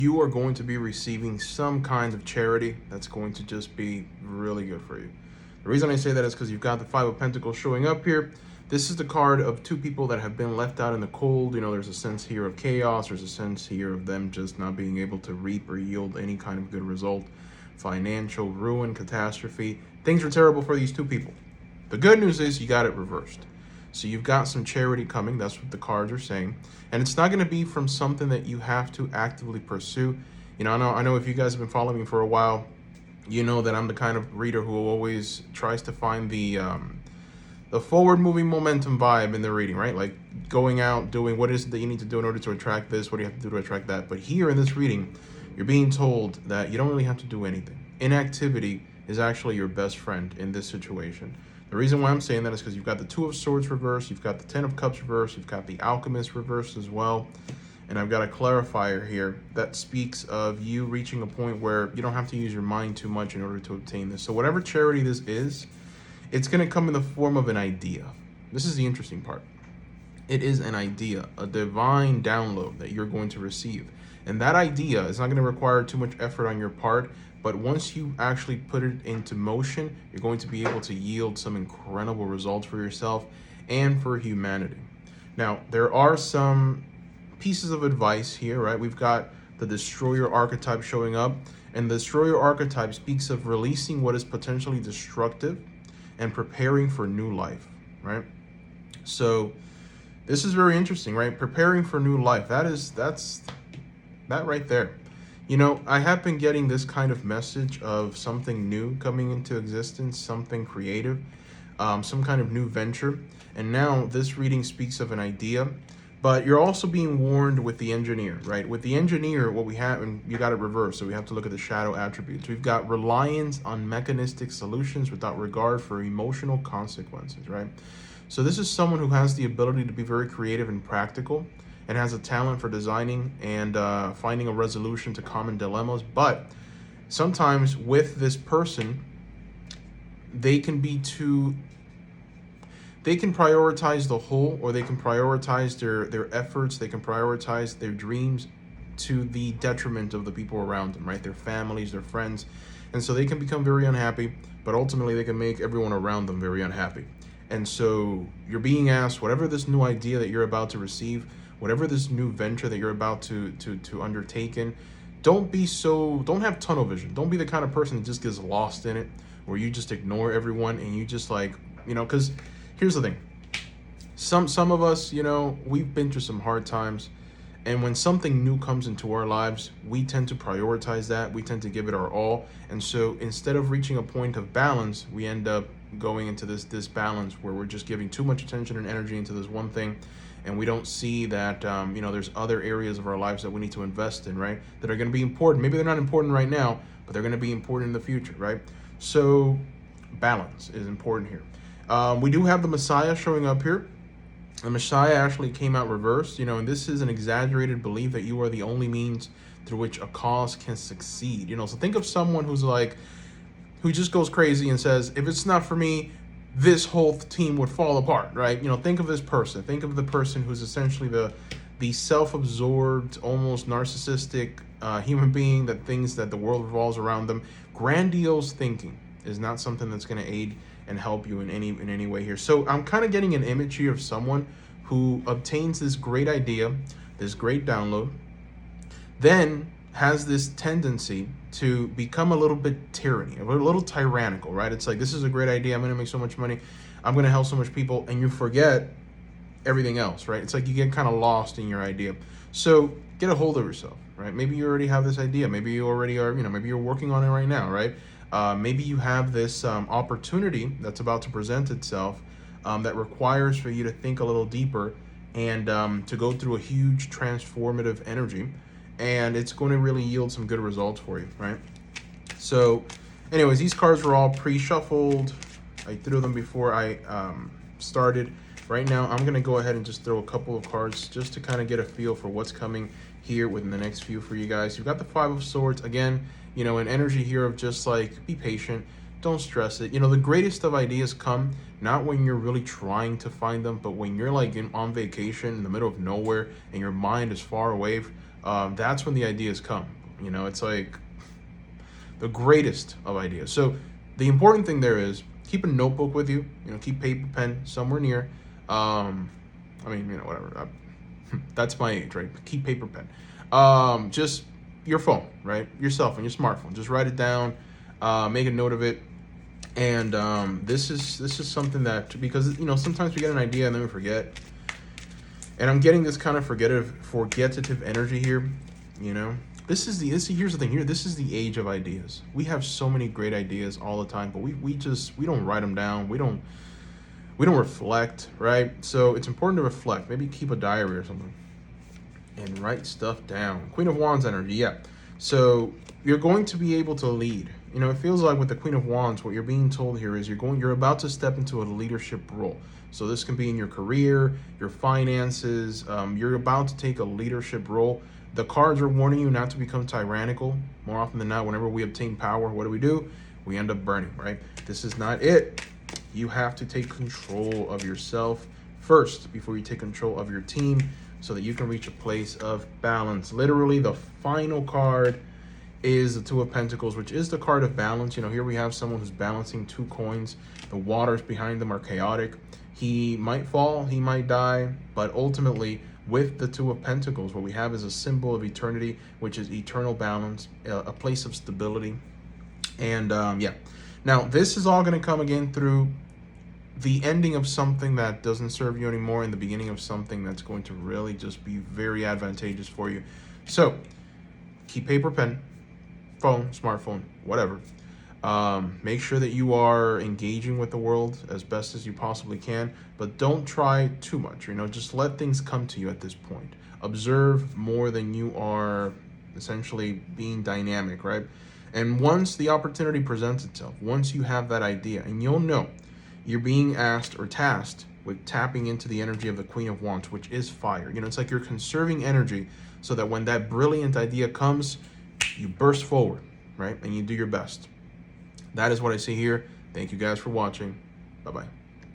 you are going to be receiving some kind of charity that's going to just be really good for you. The reason I say that is because you've got the Five of Pentacles showing up here. This is the card of two people that have been left out in the cold. You know, there's a sense here of chaos. There's a sense here of them just not being able to reap or yield any kind of good result. Financial ruin, catastrophe. Things are terrible for these two people. The good news is you got it reversed. So you've got some charity coming. That's what the cards are saying. And it's not going to be from something that you have to actively pursue. You know, I know if you guys have been following me for a while, you know that I'm the kind of reader who always tries to find the forward-moving momentum vibe in the reading, right? Like going out, doing what is it that you need to do in order to attract this, what do you have to do to attract that. But here in this reading, you're being told that you don't really have to do anything. Inactivity is actually your best friend in this situation. The reason why I'm saying that is because you've got the Two of Swords reversed, you've got the Ten of Cups reversed, you've got the Alchemist reversed as well. And I've got a clarifier here that speaks of you reaching a point where you don't have to use your mind too much in order to obtain this. So whatever charity this is, it's going to come in the form of an idea. This is the interesting part. It is an idea, a divine download that you're going to receive. And that idea is not going to require too much effort on your part, but once you actually put it into motion, you're going to be able to yield some incredible results for yourself and for humanity. Now, there are some pieces of advice here, right? We've got the Destroyer archetype showing up, and the Destroyer archetype speaks of releasing what is potentially destructive and preparing for new life, right? So this is very interesting, right? Preparing for new life. That's that right there. You know, I have been getting this kind of message of something new coming into existence, something creative, some kind of new venture. And now this reading speaks of an idea, but you're also being warned with the Engineer, right? With the Engineer, what we have, and you got it reversed, so we have to look at the shadow attributes. We've got reliance on mechanistic solutions without regard for emotional consequences, right? So this is someone who has the ability to be very creative and practical, and has a talent for designing and finding a resolution to common dilemmas. But sometimes with this person, they can prioritize the whole, or they can prioritize their efforts, they can prioritize their dreams to the detriment of the people around them, right? Their families, their friends. And so they can become very unhappy, but ultimately they can make everyone around them very unhappy. And so you're being asked, whatever this new idea that you're about to receive, whatever this new venture that you're about to undertake in, don't have tunnel vision. Don't be the kind of person that just gets lost in it, where you just ignore everyone and you just like, you know, because here's the thing. Some of us, you know, we've been through some hard times, and when something new comes into our lives, we tend to prioritize that. We tend to give it our all. And so instead of reaching a point of balance, we end up going into this balance where we're just giving too much attention and energy into this one thing, and we don't see that you know, there's other areas of our lives that we need to invest in, right? That are going to be important. Maybe they're not important right now, but they're going to be important in the future, right? So balance is important here. We do have the Messiah showing up here. The Messiah actually came out reversed, you know, and this is an exaggerated belief that you are the only means through which a cause can succeed. You know, so think of someone who just goes crazy and says, if it's not for me, this whole team would fall apart, right? You know, think of this person. Think of the person who's essentially the self-absorbed, almost narcissistic human being that thinks that the world revolves around them. Grandiose thinking is not something that's going to aid and help you in any way here. So I'm kind of getting an image here of someone who obtains this great idea, this great download, then has this tendency to become a little bit a little tyrannical, right? It's like, this is a great idea, I'm going to make so much money, I'm going to help so much people, and you forget everything else, right? It's like you get kind of lost in your idea. So get a hold of yourself, right? Maybe you already have this idea, maybe you already are, you know, maybe you're working on it right now, right? Maybe you have this opportunity that's about to present itself that requires for you to think a little deeper and to go through a huge transformative energy, and it's going to really yield some good results for you, right? So anyways, these cards were all pre-shuffled. I threw them before I started. Right now, I'm going to go ahead and just throw a couple of cards just to kind of get a feel for what's coming here within the next few for you guys. You've got the Five of Swords. Again, you know, an energy here of just like, be patient. Don't stress it. You know, the greatest of ideas come not when you're really trying to find them, but when you're like on vacation in the middle of nowhere and your mind is far away that's when the ideas come. You know, it's like the greatest of ideas. So the important thing there is keep a notebook with you. You know, keep paper, pen somewhere near. I mean, you know, whatever. That's my age, right? Keep paper, pen. Just your phone, right? Your cell phone, your smartphone. Just write it down. Make a note of it. And this is something that, because you know, sometimes we get an idea and then we forget. And I'm getting this kind of forgetative energy here. You know, here's the thing here. This is the age of ideas. We have so many great ideas all the time, but we don't write them down. We don't reflect, right? So it's important to reflect. Maybe keep a diary or something and write stuff down. Queen of Wands energy, yeah. So you're going to be able to lead. You know, it feels like with the Queen of Wands, what you're being told here is you're about to step into a leadership role. So this can be in your career, your finances. You're about to take a leadership role. The cards are warning you not to become tyrannical. More often than not, whenever we obtain power, what do? We end up burning, right? This is not it. You have to take control of yourself first before you take control of your team, so that you can reach a place of balance. Literally, the final card is the Two of Pentacles, which is the card of balance. You know, here we have someone who's balancing two coins. The waters behind them are chaotic. He might fall, he might die, but ultimately, with the Two of Pentacles, what we have is a symbol of eternity, which is eternal balance, a place of stability. And yeah. Now, this is all going to come again through the ending of something that doesn't serve you anymore and the beginning of something that's going to really just be very advantageous for you. So keep paper, pen, phone, smartphone, whatever. Make sure that you are engaging with the world as best as you possibly can, but don't try too much. You know, just let things come to you at this point. Observe more than you are essentially being dynamic, right? And once the opportunity presents itself, once you have that idea, and you'll know you're being asked or tasked with tapping into the energy of the Queen of Wands, which is fire. You know, it's like you're conserving energy so that when that brilliant idea comes, you burst forward, right? And you do your best. That is what I see here. Thank you guys for watching. Bye-bye.